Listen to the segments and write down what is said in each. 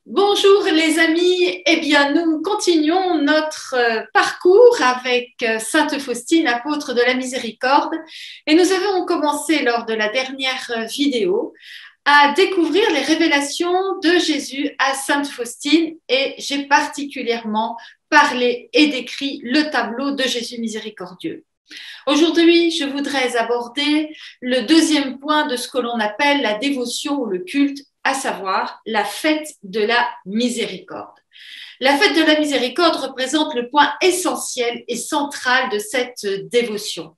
Bonjour les amis, eh bien nous continuons notre parcours avec Sainte Faustine, apôtre de la miséricorde, et nous avons commencé lors de la dernière vidéo à découvrir les révélations de Jésus à Sainte Faustine, et j'ai particulièrement parlé et décrit le tableau de Jésus miséricordieux. Aujourd'hui, je voudrais aborder le deuxième point de ce que l'on appelle la dévotion ou le culte, à savoir la fête de la miséricorde. La fête de la miséricorde représente le point essentiel et central de cette dévotion.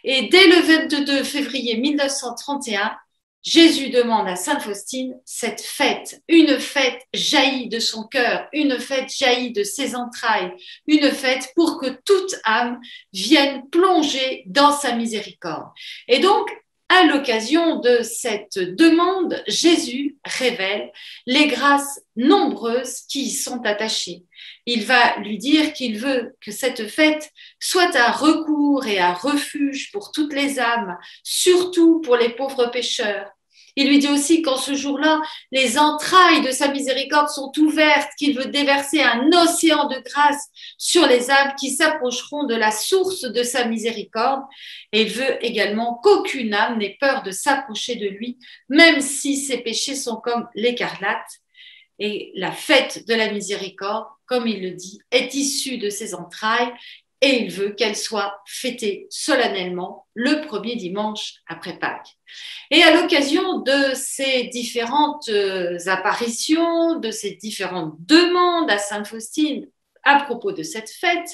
Et dès le 22 février 1931, Jésus demande à Sainte Faustine cette fête, une fête jaillie de son cœur, une fête jaillie de ses entrailles, une fête pour que toute âme vienne plonger dans sa miséricorde. Et donc, à l'occasion de cette demande, Jésus révèle les grâces nombreuses qui y sont attachées. Il va lui dire qu'il veut que cette fête soit un recours et un refuge pour toutes les âmes, surtout pour les pauvres pécheurs. Il lui dit aussi qu'en ce jour-là, les entrailles de sa miséricorde sont ouvertes, qu'il veut déverser un océan de grâce sur les âmes qui s'approcheront de la source de sa miséricorde. Et il veut également qu'aucune âme n'ait peur de s'approcher de lui, même si ses péchés sont comme l'écarlate. Et la fête de la miséricorde, comme il le dit, est issue de ses entrailles et il veut qu'elle soit fêtée solennellement le premier dimanche après Pâques. Et à l'occasion de ces différentes apparitions, de ces différentes demandes à Sainte Faustine à propos de cette fête,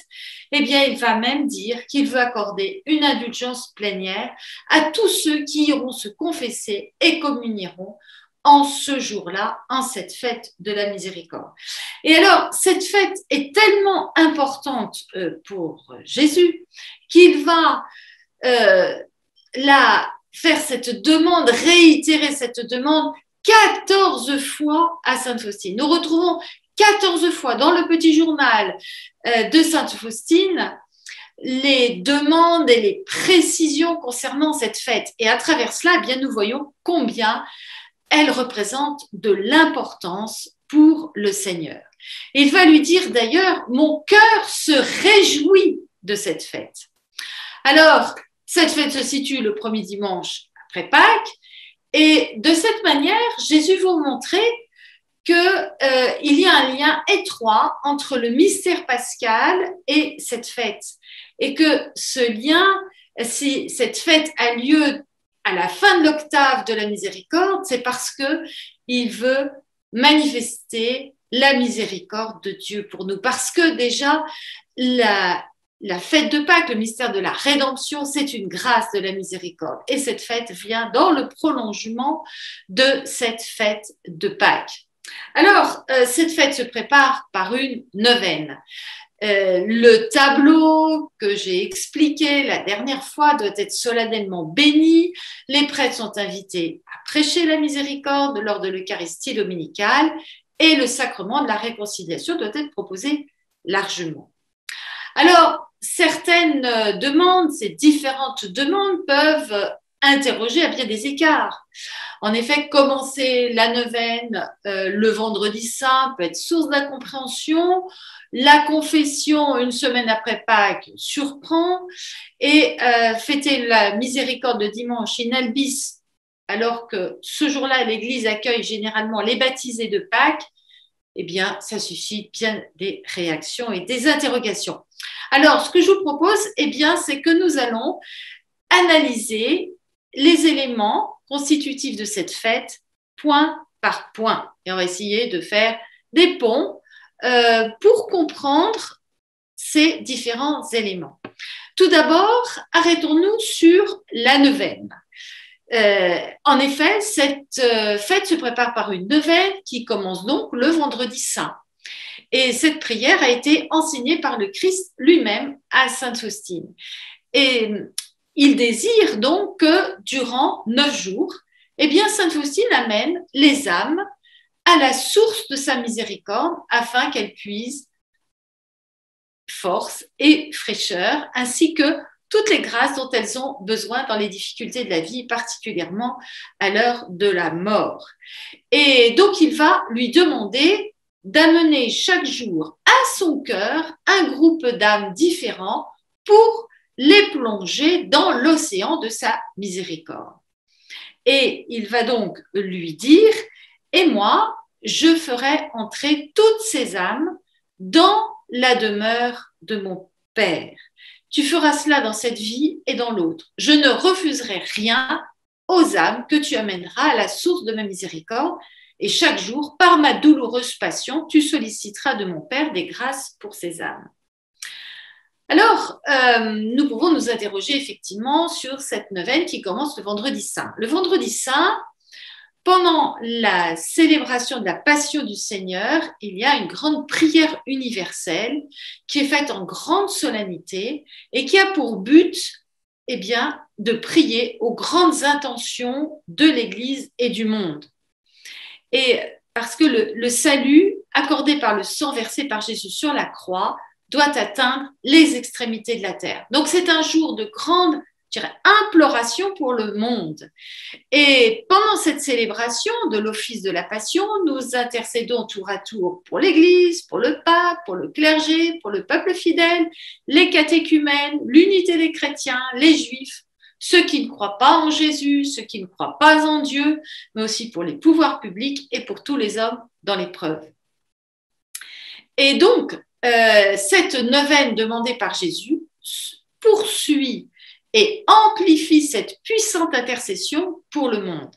eh bien, il va même dire qu'il veut accorder une indulgence plénière à tous ceux qui iront se confesser et communieront en ce jour-là, en cette fête de la miséricorde. Et alors, cette fête est tellement importante pour Jésus qu'il va faire cette demande, réitérer cette demande 14 fois à Sainte Faustine. Nous retrouvons 14 fois dans le petit journal de Sainte Faustine les demandes et les précisions concernant cette fête. Et à travers cela, eh bien, nous voyons combien elle représente de l'importance pour le Seigneur. Il va lui dire d'ailleurs, mon cœur se réjouit de cette fête. Alors, cette fête se situe le premier dimanche après Pâques, et de cette manière, Jésus va vous montrer qu'il y a un lien étroit entre le mystère pascal et cette fête, et que ce lien, si cette fête a lieu à la fin de l'octave de la miséricorde, c'est parce qu'il veut manifester la miséricorde de Dieu pour nous. Parce que déjà, la fête de Pâques, le mystère de la rédemption, c'est une grâce de la miséricorde. Et cette fête vient dans le prolongement de cette fête de Pâques. Alors, cette fête se prépare par une neuvaine. Le tableau que j'ai expliqué la dernière fois doit être solennellement béni. Les prêtres sont invités à prêcher la miséricorde lors de l'Eucharistie dominicale et le sacrement de la réconciliation doit être proposé largement. Alors, certaines demandes, ces différentes demandes peuvent interroger à bien des écarts. En effet, commencer la neuvaine le vendredi saint peut être source d'incompréhension. La confession, une semaine après Pâques, surprend. Et fêter la miséricorde de dimanche in albis, alors que ce jour-là, l'Église accueille généralement les baptisés de Pâques, eh bien, ça suscite bien des réactions et des interrogations. Alors, ce que je vous propose, eh bien, c'est que nous allons analyser les éléments constitutifs de cette fête, point par point. Et on va essayer de faire des ponts pour comprendre ces différents éléments. Tout d'abord, arrêtons-nous sur la neuvaine. En effet, cette fête se prépare par une neuvaine qui commence donc le vendredi saint. Et cette prière a été enseignée par le Christ lui-même à Sainte Faustine. Et il désire donc que durant 9 jours, eh bien, Sainte Faustine amène les âmes à la source de sa miséricorde afin qu'elles puisent force et fraîcheur, ainsi que toutes les grâces dont elles ont besoin dans les difficultés de la vie, particulièrement à l'heure de la mort. Et donc, il va lui demander d'amener chaque jour à son cœur un groupe d'âmes différents pour les plonger dans l'océan de sa miséricorde. Et il va donc lui dire, et moi, je ferai entrer toutes ces âmes dans la demeure de mon Père. Tu feras cela dans cette vie et dans l'autre. Je ne refuserai rien aux âmes que tu amèneras à la source de ma miséricorde. Et chaque jour, par ma douloureuse passion, tu solliciteras de mon Père des grâces pour ces âmes. Alors, nous pouvons nous interroger effectivement sur cette neuvaine qui commence le vendredi saint. Le vendredi saint, pendant la célébration de la Passion du Seigneur, il y a une grande prière universelle qui est faite en grande solennité et qui a pour but, eh bien, de prier aux grandes intentions de l'Église et du monde. Et parce que le salut accordé par le sang versé par Jésus sur la croix doit atteindre les extrémités de la terre. Donc c'est un jour de grande, je dirais, imploration pour le monde. Et pendant cette célébration de l'office de la Passion, nous intercédons tour à tour pour l'Église, pour le pape, pour le clergé, pour le peuple fidèle, les catéchumènes, l'unité des chrétiens, les juifs, ceux qui ne croient pas en Jésus, ceux qui ne croient pas en Dieu, mais aussi pour les pouvoirs publics et pour tous les hommes dans l'épreuve. Et donc, cette neuvaine demandée par Jésus poursuit et amplifie cette puissante intercession pour le monde,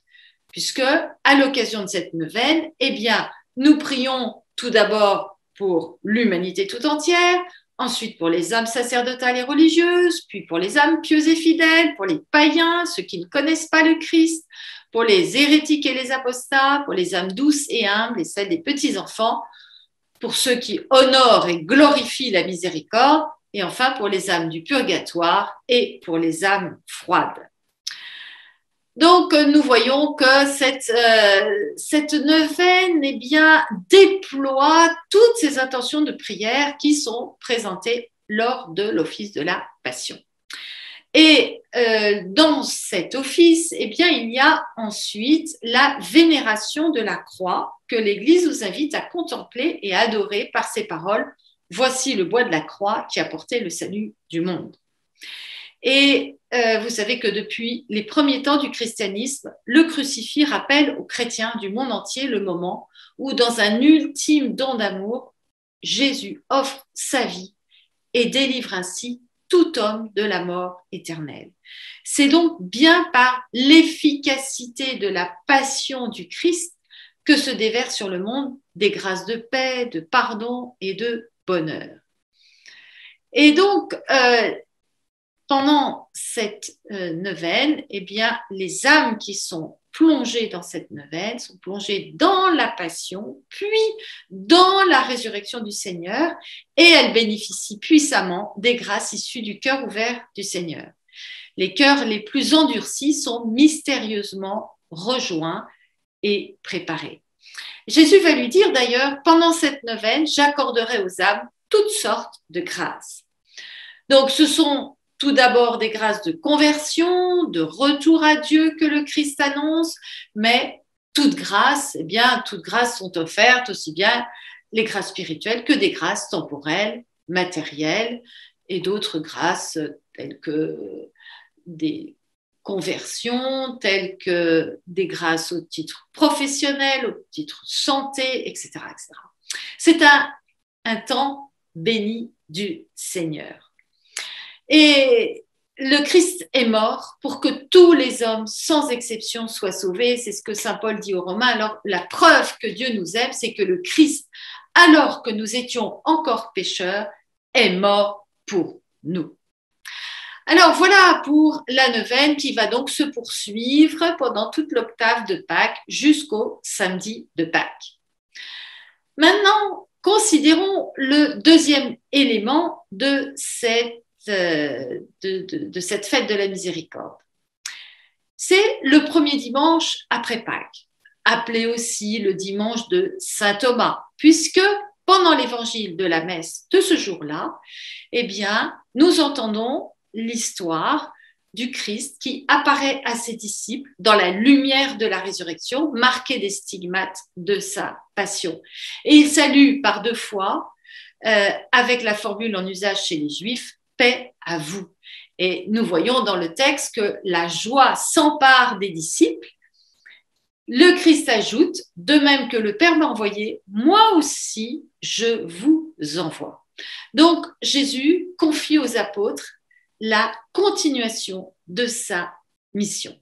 puisque à l'occasion de cette neuvaine, eh bien, nous prions tout d'abord pour l'humanité tout entière, ensuite pour les âmes sacerdotales et religieuses, puis pour les âmes pieuses et fidèles, pour les païens, ceux qui ne connaissent pas le Christ, pour les hérétiques et les apostats, pour les âmes douces et humbles et celles des petits-enfants, pour ceux qui honorent et glorifient la miséricorde, et enfin pour les âmes du purgatoire et pour les âmes froides. Donc, nous voyons que cette neuvaine, eh bien, déploie toutes ces intentions de prière qui sont présentées lors de l'office de la Passion. Et dans cet office, eh bien, il y a ensuite la vénération de la croix que l'Église nous invite à contempler et à adorer par ces paroles. Voici le bois de la croix qui a porté le salut du monde. Et vous savez que depuis les premiers temps du christianisme, le crucifix rappelle aux chrétiens du monde entier le moment où, dans un ultime don d'amour, Jésus offre sa vie et délivre ainsi tout homme de la mort éternelle. C'est donc bien par l'efficacité de la passion du Christ que se déversent sur le monde des grâces de paix, de pardon et de bonheur. Et donc, pendant cette neuvaine, eh bien, les âmes qui sont plongées dans cette neuvaine sont plongées dans la passion, puis dans la résurrection du Seigneur, et elles bénéficient puissamment des grâces issues du cœur ouvert du Seigneur. Les cœurs les plus endurcis sont mystérieusement rejoints et préparés. Jésus va lui dire d'ailleurs, pendant cette neuvaine, j'accorderai aux âmes toutes sortes de grâces. Donc ce sont tout d'abord des grâces de conversion, de retour à Dieu que le Christ annonce, mais toutes grâces, eh bien, toutes grâces sont offertes, aussi bien les grâces spirituelles que des grâces temporelles, matérielles et d'autres grâces telles que des conversions, telles que des grâces au titre professionnel, au titre santé, etc. etc. C'est un temps béni du Seigneur. Et le Christ est mort pour que tous les hommes, sans exception, soient sauvés. C'est ce que saint Paul dit aux Romains. Alors, la preuve que Dieu nous aime, c'est que le Christ, alors que nous étions encore pécheurs, est mort pour nous. Alors, voilà pour la neuvaine qui va donc se poursuivre pendant toute l'octave de Pâques jusqu'au samedi de Pâques. Maintenant, considérons le deuxième élément de cette fête de la miséricorde. C'est le premier dimanche après Pâques, appelé aussi le dimanche de Saint Thomas, puisque pendant l'évangile de la messe de ce jour-là, eh bien, nous entendons l'histoire du Christ qui apparaît à ses disciples dans la lumière de la résurrection, marqué des stigmates de sa passion. Et il salue par 2 fois, avec la formule en usage chez les Juifs, paix à vous. Et nous voyons dans le texte que la joie s'empare des disciples. Le Christ ajoute, de même que le Père m'a envoyé, moi aussi je vous envoie. Donc Jésus confie aux apôtres la continuation de sa mission.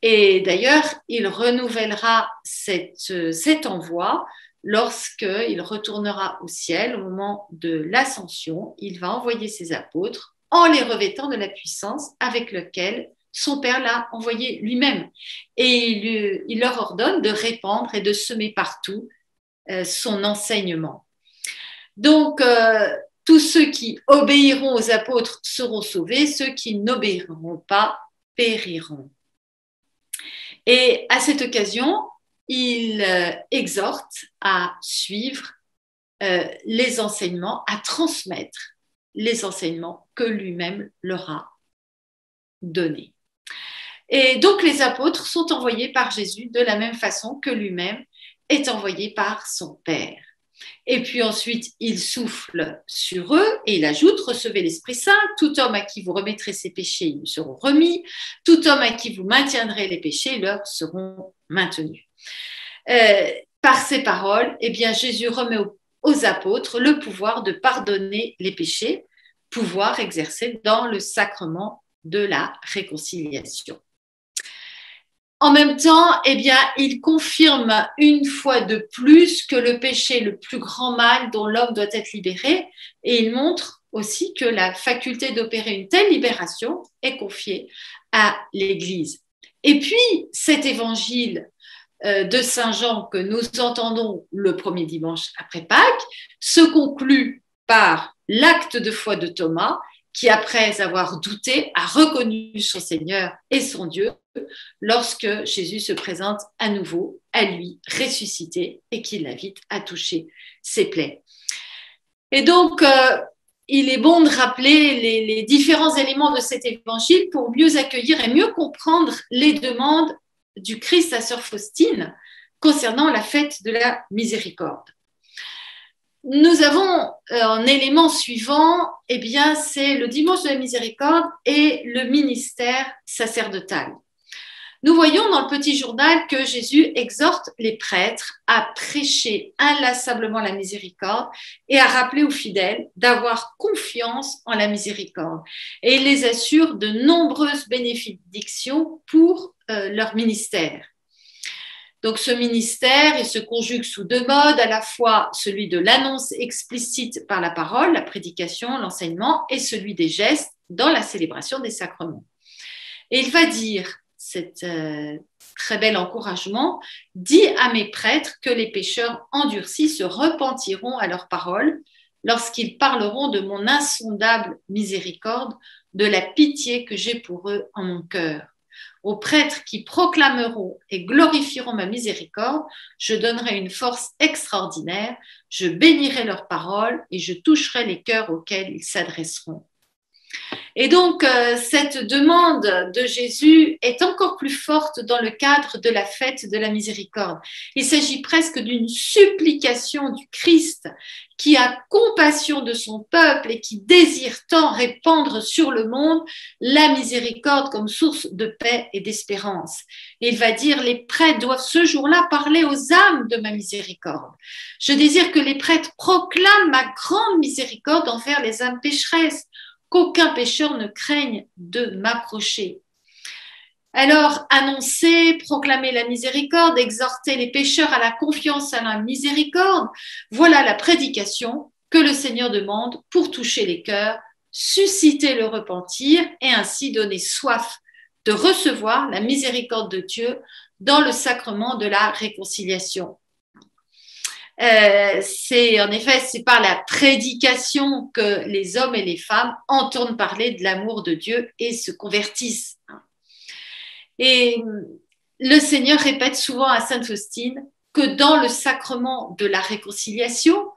Et d'ailleurs, il renouvellera cet envoi lorsqu'il retournera au ciel au moment de l'ascension. Il va envoyer ses apôtres en les revêtant de la puissance avec laquelle son Père l'a envoyé lui-même. Et il leur ordonne de répandre et de semer partout son enseignement. Donc, tous ceux qui obéiront aux apôtres seront sauvés, ceux qui n'obéiront pas périront. Et à cette occasion, il exhorte à suivre les enseignements, à transmettre les enseignements que lui-même leur a donnés. Et donc les apôtres sont envoyés par Jésus de la même façon que lui-même est envoyé par son Père. Et puis ensuite, il souffle sur eux et il ajoute, recevez l'Esprit Saint, tout homme à qui vous remettrez ses péchés, ils lui seront remis, tout homme à qui vous maintiendrez les péchés, leur seront maintenus. Par ces paroles, eh bien, Jésus remet aux apôtres le pouvoir de pardonner les péchés, pouvoir exercé dans le sacrement de la réconciliation. En même temps, eh bien, il confirme une fois de plus que le péché est le plus grand mal dont l'homme doit être libéré, et il montre aussi que la faculté d'opérer une telle libération est confiée à l'Église. Et puis, cet évangile de Saint Jean que nous entendons le premier dimanche après Pâques se conclut par l'acte de foi de Thomas, qui, après avoir douté, a reconnu son Seigneur et son Dieu lorsque Jésus se présente à nouveau à lui, ressuscité, et qu'il l'invite à toucher ses plaies. Et donc, il est bon de rappeler les différents éléments de cet évangile pour mieux accueillir et mieux comprendre les demandes du Christ à sœur Faustine concernant la fête de la miséricorde. Nous avons un élément suivant, eh bien, c'est le dimanche de la miséricorde et le ministère sacerdotal. Nous voyons dans le petit journal que Jésus exhorte les prêtres à prêcher inlassablement la miséricorde et à rappeler aux fidèles d'avoir confiance en la miséricorde. Et il les assure de nombreuses bénédictions pour leur ministère. Donc ce ministère, il se conjugue sous 2 modes, à la fois celui de l'annonce explicite par la parole, la prédication, l'enseignement, et celui des gestes dans la célébration des sacrements. Et il va dire, cet très bel encouragement, « Dis à mes prêtres que les pécheurs endurcis se repentiront à leurs paroles lorsqu'ils parleront de mon insondable miséricorde, de la pitié que j'ai pour eux en mon cœur. Aux prêtres qui proclameront et glorifieront ma miséricorde, je donnerai une force extraordinaire, je bénirai leurs paroles et je toucherai les cœurs auxquels ils s'adresseront. » Et donc, cette demande de Jésus est encore plus forte dans le cadre de la fête de la miséricorde. Il s'agit presque d'une supplication du Christ qui a compassion de son peuple et qui désire tant répandre sur le monde la miséricorde comme source de paix et d'espérance. Et il va dire, les prêtres doivent ce jour-là parler aux âmes de ma miséricorde. Je désire que les prêtres proclament ma grande miséricorde envers les âmes pécheresses, qu'aucun pécheur ne craigne de m'approcher. Alors, annoncer, proclamer la miséricorde, exhorter les pécheurs à la confiance à la miséricorde, voilà la prédication que le Seigneur demande pour toucher les cœurs, susciter le repentir et ainsi donner soif de recevoir la miséricorde de Dieu dans le sacrement de la réconciliation. C'est par la prédication que les hommes et les femmes entendent parler de l'amour de Dieu et se convertissent. Et le Seigneur répète souvent à Sainte Faustine que dans le sacrement de la réconciliation,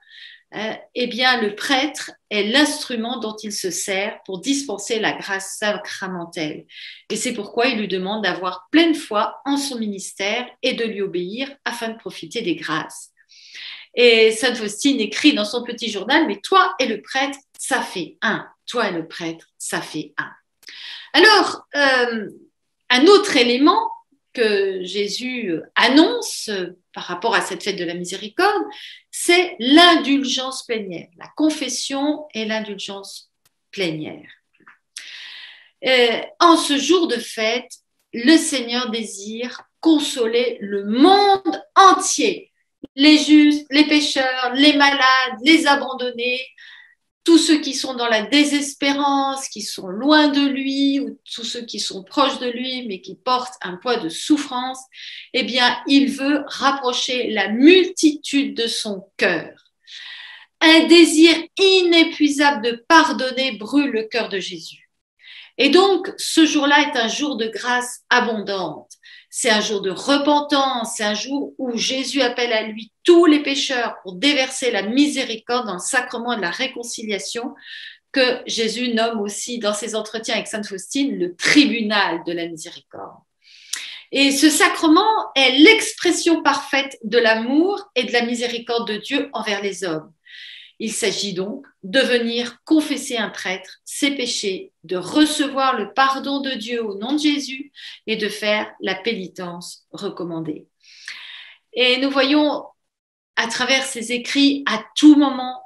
eh bien, le prêtre est l'instrument dont il se sert pour dispenser la grâce sacramentelle. Et c'est pourquoi il lui demande d'avoir pleine foi en son ministère et de lui obéir afin de profiter des grâces. Et Sainte Faustine écrit dans son petit journal, mais toi et le prêtre, ça fait un. Toi et le prêtre, ça fait un. Alors, un autre élément que Jésus annonce par rapport à cette fête de la miséricorde, c'est l'indulgence plénière, la confession et l'indulgence plénière. En ce jour de fête, le Seigneur désire consoler le monde entier, les justes, les pécheurs, les malades, les abandonnés, tous ceux qui sont dans la désespérance, qui sont loin de lui, ou tous ceux qui sont proches de lui, mais qui portent un poids de souffrance, eh bien, il veut rapprocher la multitude de son cœur. Un désir inépuisable de pardonner brûle le cœur de Jésus. Et donc, ce jour-là est un jour de grâce abondante. C'est un jour de repentance, c'est un jour où Jésus appelle à lui tous les pécheurs pour déverser la miséricorde dans le sacrement de la réconciliation que Jésus nomme aussi dans ses entretiens avec Sainte Faustine le tribunal de la miséricorde. Et ce sacrement est l'expression parfaite de l'amour et de la miséricorde de Dieu envers les hommes. Il s'agit donc de venir confesser un prêtre ses péchés, de recevoir le pardon de Dieu au nom de Jésus et de faire la pénitence recommandée. Et nous voyons à travers ces écrits à tout moment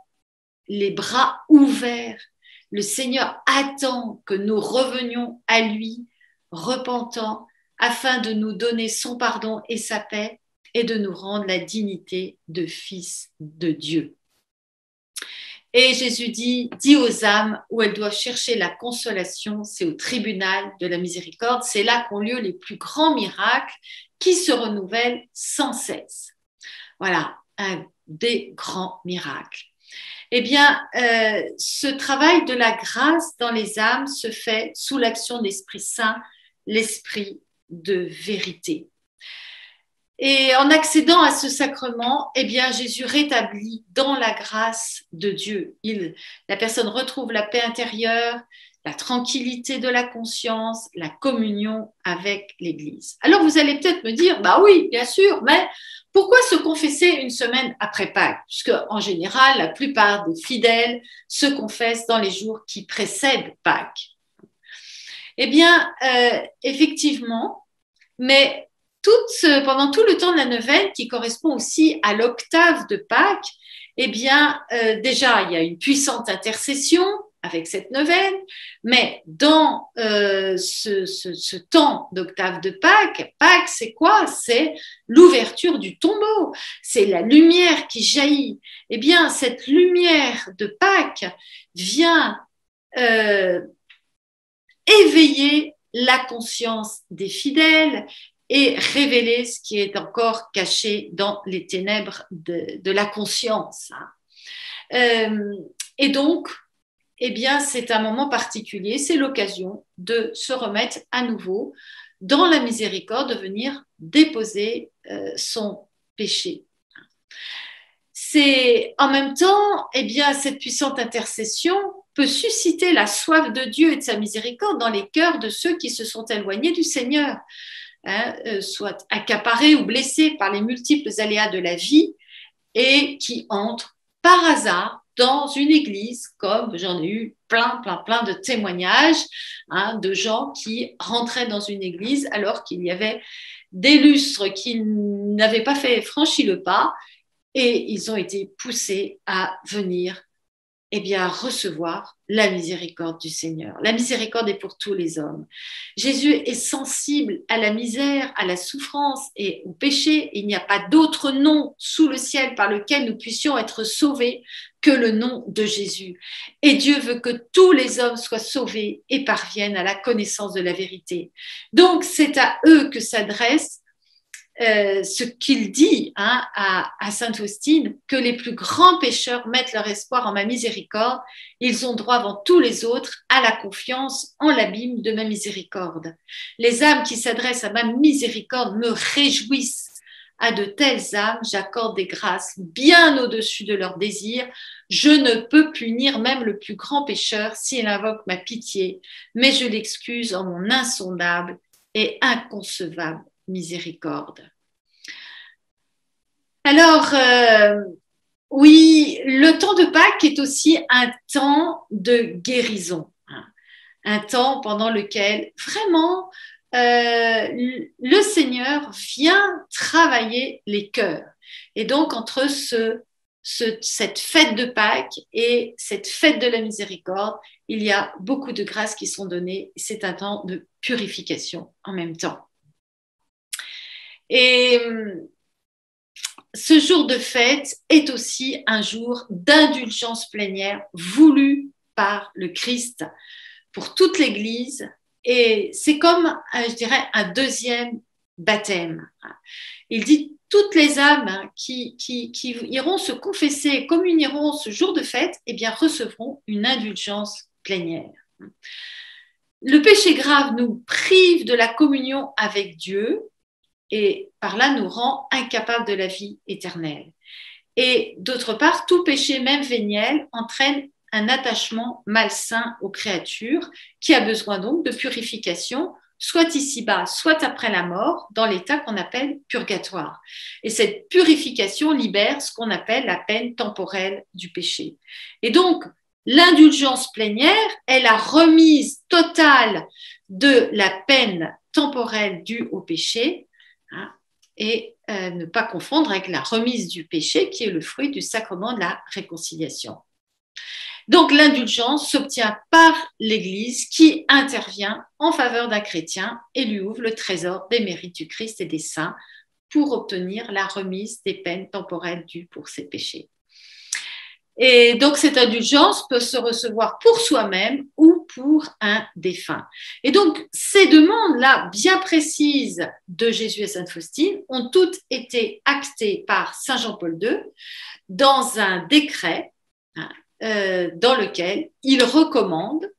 les bras ouverts. Le Seigneur attend que nous revenions à lui, repentants, afin de nous donner son pardon et sa paix et de nous rendre la dignité de fils de Dieu. Et Jésus dit aux âmes où elles doivent chercher la consolation, c'est au tribunal de la miséricorde, c'est là qu'ont lieu les plus grands miracles qui se renouvellent sans cesse. Voilà, un des grands miracles. Eh bien, ce travail de la grâce dans les âmes se fait sous l'action de l'Esprit Saint, l'Esprit de vérité. Et en accédant à ce sacrement, eh bien, Jésus rétablit dans la grâce de Dieu. La personne retrouve la paix intérieure, la tranquillité de la conscience, la communion avec l'Église. Alors, vous allez peut-être me dire, bah oui, bien sûr, mais pourquoi se confesser une semaine après Pâques? Puisque, en général, la plupart des fidèles se confessent dans les jours qui précèdent Pâques. Eh bien, effectivement, mais pendant tout le temps de la neuvaine, qui correspond aussi à l'octave de Pâques, eh bien, déjà, il y a une puissante intercession avec cette neuvaine, mais dans ce temps d'octave de Pâques, Pâques, c'est quoi? C'est l'ouverture du tombeau, c'est la lumière qui jaillit. Eh bien, cette lumière de Pâques vient éveiller la conscience des fidèles et révéler ce qui est encore caché dans les ténèbres de la conscience. Et donc, eh bien, c'est un moment particulier, c'est l'occasion de se remettre à nouveau dans la miséricorde, de venir déposer son péché. C'est en même temps, eh bien, cette puissante intercession peut susciter la soif de Dieu et de sa miséricorde dans les cœurs de ceux qui se sont éloignés du Seigneur. Soit accaparés ou blessés par les multiples aléas de la vie et qui entrent par hasard dans une église, comme j'en ai eu plein de témoignages de gens qui rentraient dans une église alors qu'il y avait des lustres qui n'avaient pas franchi le pas et ils ont été poussés à venir recevoir la miséricorde du Seigneur. La miséricorde est pour tous les hommes. Jésus est sensible à la misère, à la souffrance et au péché. Il n'y a pas d'autre nom sous le ciel par lequel nous puissions être sauvés que le nom de Jésus. Et Dieu veut que tous les hommes soient sauvés et parviennent à la connaissance de la vérité. Donc, c'est à eux que s'adresse ce qu'il dit à Sainte Faustine, que les plus grands pécheurs mettent leur espoir en ma miséricorde, ils ont droit avant tous les autres à la confiance en l'abîme de ma miséricorde. Les âmes qui s'adressent à ma miséricorde me réjouissent À de telles âmes, j'accorde des grâces bien au-dessus de leurs désirs. Je ne peux punir même le plus grand pécheur s'il invoque ma pitié, mais je l'excuse en mon insondable et inconcevable miséricorde. Alors, oui, le temps de Pâques est aussi un temps de guérison, hein, un temps pendant lequel vraiment le Seigneur vient travailler les cœurs. Et donc, entre cette fête de Pâques et cette fête de la miséricorde, il y a beaucoup de grâces qui sont données. C'est un temps de purification en même temps. Et ce jour de fête est aussi un jour d'indulgence plénière voulu par le Christ pour toute l'Église. Et c'est comme, je dirais, un deuxième baptême. Il dit toutes les âmes qui iront se confesser et communieront ce jour de fête, eh bien, recevront une indulgence plénière. Le péché grave nous prive de la communion avec Dieu et par là nous rend incapables de la vie éternelle. Et d'autre part, tout péché, même véniel, entraîne un attachement malsain aux créatures qui a besoin donc de purification, soit ici-bas, soit après la mort, dans l'état qu'on appelle purgatoire. Et cette purification libère ce qu'on appelle la peine temporelle du péché. Et donc, l'indulgence plénière est la remise totale de la peine temporelle due au péché, hein, et ne pas confondre avec la remise du péché qui est le fruit du sacrement de la réconciliation. Donc l'indulgence s'obtient par l'Église qui intervient en faveur d'un chrétien et lui ouvre le trésor des mérites du Christ et des saints pour obtenir la remise des peines temporelles dues pour ses péchés. Et donc, cette indulgence peut se recevoir pour soi-même ou pour un défunt. Et donc, ces demandes-là, bien précises de Jésus et Sainte Faustine, ont toutes été actées par Saint Jean-Paul II dans un décret dans lequel il recommande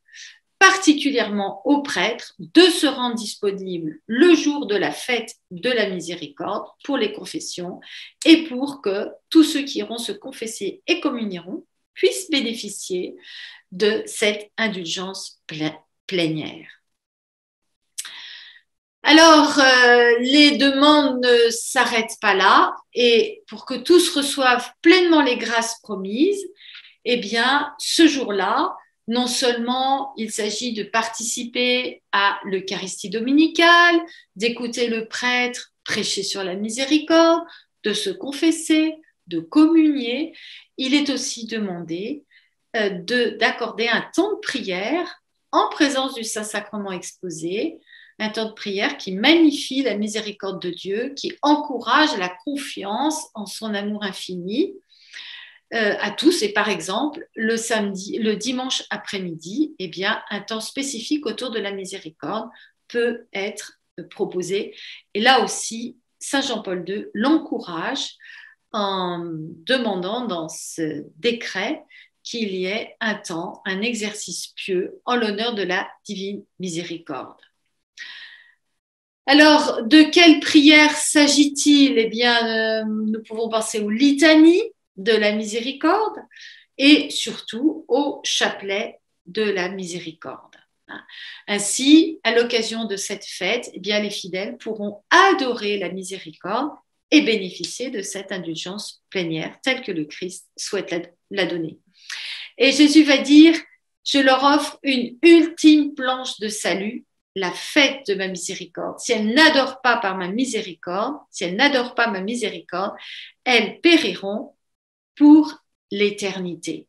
particulièrement aux prêtres de se rendre disponibles le jour de la fête de la miséricorde pour les confessions et pour que tous ceux qui iront se confesser et communieront puissent bénéficier de cette indulgence plénière. Alors, les demandes ne s'arrêtent pas là et pour que tous reçoivent pleinement les grâces promises, eh bien, ce jour-là, non seulement il s'agit de participer à l'Eucharistie dominicale, d'écouter le prêtre prêcher sur la miséricorde, de se confesser, de communier, il est aussi demandé d'accorder un temps de prière en présence du Saint-Sacrement exposé, un temps de prière qui magnifie la miséricorde de Dieu, qui encourage la confiance en son amour infini, à tous. Et par exemple, le dimanche après-midi, eh bien, un temps spécifique autour de la miséricorde peut être proposé. Et là aussi, Saint Jean-Paul II l'encourage en demandant dans ce décret qu'il y ait un temps, un exercice pieux en l'honneur de la divine miséricorde. Alors, de quelle prière s'agit-il? Eh bien, nous pouvons penser aux litanies de la miséricorde et surtout au chapelet de la miséricorde. Ainsi, à l'occasion de cette fête, eh bien, les fidèles pourront adorer la miséricorde et bénéficier de cette indulgence plénière telle que le Christ souhaite la donner. Et Jésus va dire, je leur offre une ultime planche de salut, la fête de ma miséricorde. Si elles n'adorent pas par ma miséricorde, si elles n'adorent pas ma miséricorde, elles périront pour l'éternité.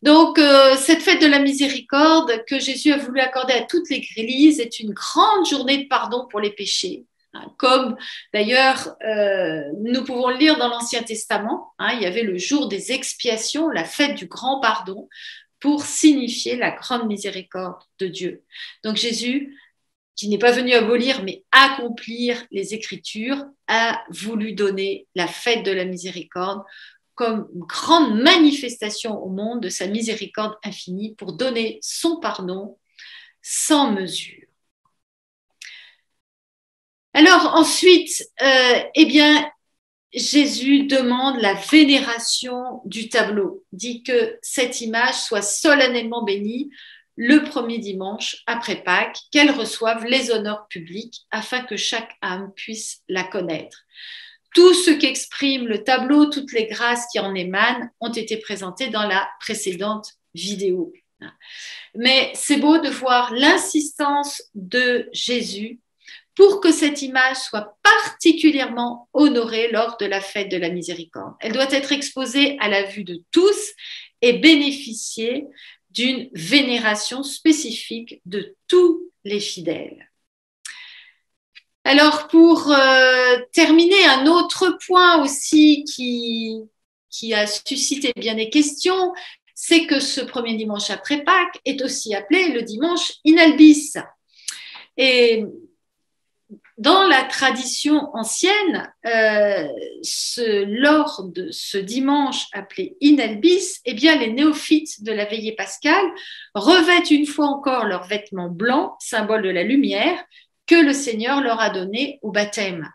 Donc, cette fête de la miséricorde que Jésus a voulu accorder à toute l'Église est une grande journée de pardon pour les péchés. Comme d'ailleurs, nous pouvons le lire dans l'Ancien Testament, il y avait le jour des expiations, la fête du grand pardon, pour signifier la grande miséricorde de Dieu. Donc Jésus, qui n'est pas venu abolir, mais accomplir les Écritures, a voulu donner la fête de la miséricorde comme une grande manifestation au monde de sa miséricorde infinie pour donner son pardon sans mesure. Alors ensuite, eh bien, Jésus demande la vénération du tableau, dit que cette image soit solennellement bénie le premier dimanche après Pâques, qu'elle reçoive les honneurs publics afin que chaque âme puisse la connaître. Tout ce qu'exprime le tableau, toutes les grâces qui en émanent ont été présentées dans la précédente vidéo. Mais c'est beau de voir l'insistance de Jésus pour que cette image soit particulièrement honorée lors de la fête de la miséricorde. Elle doit être exposée à la vue de tous et bénéficier d'une vénération spécifique de tous les fidèles. Alors pour terminer, un autre point aussi qui a suscité bien des questions, c'est que ce premier dimanche après Pâques est aussi appelé le dimanche in albis. Et dans la tradition ancienne, lors de ce dimanche appelé in albis, eh bien, les néophytes de la veillée pascale revêtent une fois encore leurs vêtements blancs, symbole de la lumière, que le Seigneur leur a donné au baptême.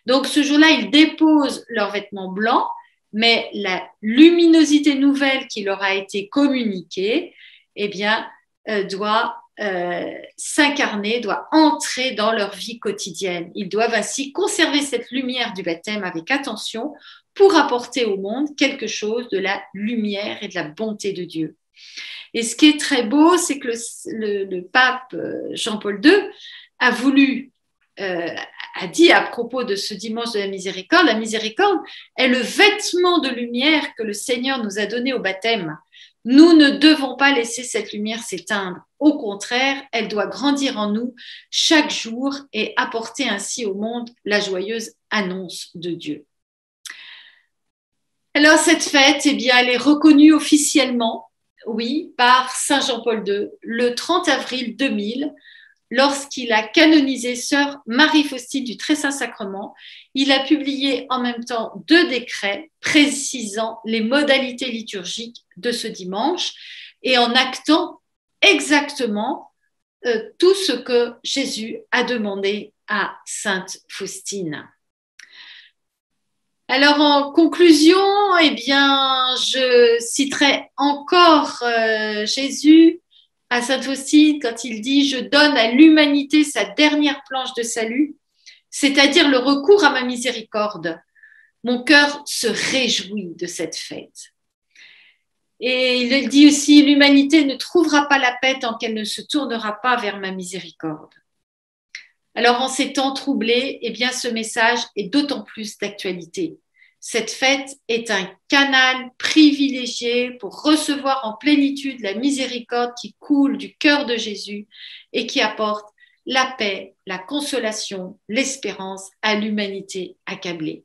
Donc ce jour-là, ils déposent leurs vêtements blancs, mais la luminosité nouvelle qui leur a été communiquée, eh bien, doit s'incarner, doit entrer dans leur vie quotidienne. Ils doivent ainsi conserver cette lumière du baptême avec attention pour apporter au monde quelque chose de la lumière et de la bonté de Dieu. Et ce qui est très beau, c'est que le pape Jean-Paul II a dit à propos de ce dimanche de la miséricorde est le vêtement de lumière que le Seigneur nous a donné au baptême. Nous ne devons pas laisser cette lumière s'éteindre. Au contraire, elle doit grandir en nous chaque jour et apporter ainsi au monde la joyeuse annonce de Dieu. Alors cette fête, eh bien, elle est reconnue officiellement, oui, par Saint Jean-Paul II le 30 avril 2000, lorsqu'il a canonisé sœur Marie-Faustine du Très-Saint-Sacrement. Il a publié en même temps 2 décrets précisant les modalités liturgiques de ce dimanche et en actant exactement tout ce que Jésus a demandé à Sainte Faustine. Alors en conclusion, eh bien, je citerai encore Jésus à Sainte Faustine quand il dit « Je donne à l'humanité sa dernière planche de salut, c'est-à-dire le recours à ma miséricorde. Mon cœur se réjouit de cette fête. » Et il dit aussi « L'humanité ne trouvera pas la paix tant qu'elle ne se tournera pas vers ma miséricorde. » Alors en ces temps troublés, eh bien, ce message est d'autant plus d'actualité. Cette fête est un canal privilégié pour recevoir en plénitude la miséricorde qui coule du cœur de Jésus et qui apporte la paix, la consolation, l'espérance à l'humanité accablée.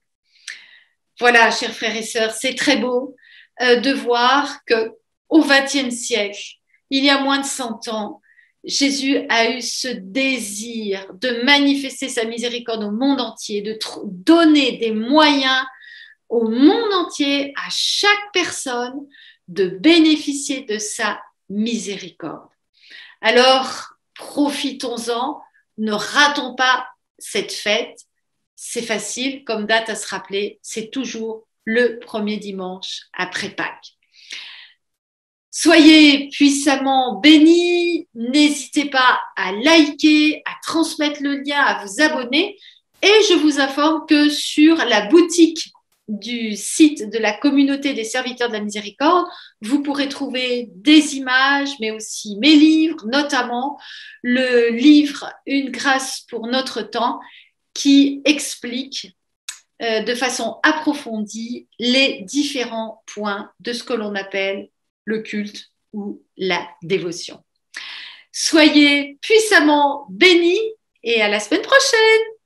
Voilà, chers frères et sœurs, c'est très beau de voir qu'au XXe siècle, il y a moins de 100 ans, Jésus a eu ce désir de manifester sa miséricorde au monde entier, de donner des moyens au monde entier, à chaque personne, de bénéficier de sa miséricorde. Alors, profitons-en, ne ratons pas cette fête. C'est facile, comme date à se rappeler, c'est toujours le premier dimanche après Pâques. Soyez puissamment bénis, n'hésitez pas à liker, à transmettre le lien, à vous abonner et je vous informe que sur la boutique du site de la communauté des serviteurs de la miséricorde, vous pourrez trouver des images, mais aussi mes livres, notamment le livre « Une grâce pour notre temps » qui explique de façon approfondie les différents points de ce que l'on appelle le culte ou la dévotion. Soyez puissamment bénis et à la semaine prochaine!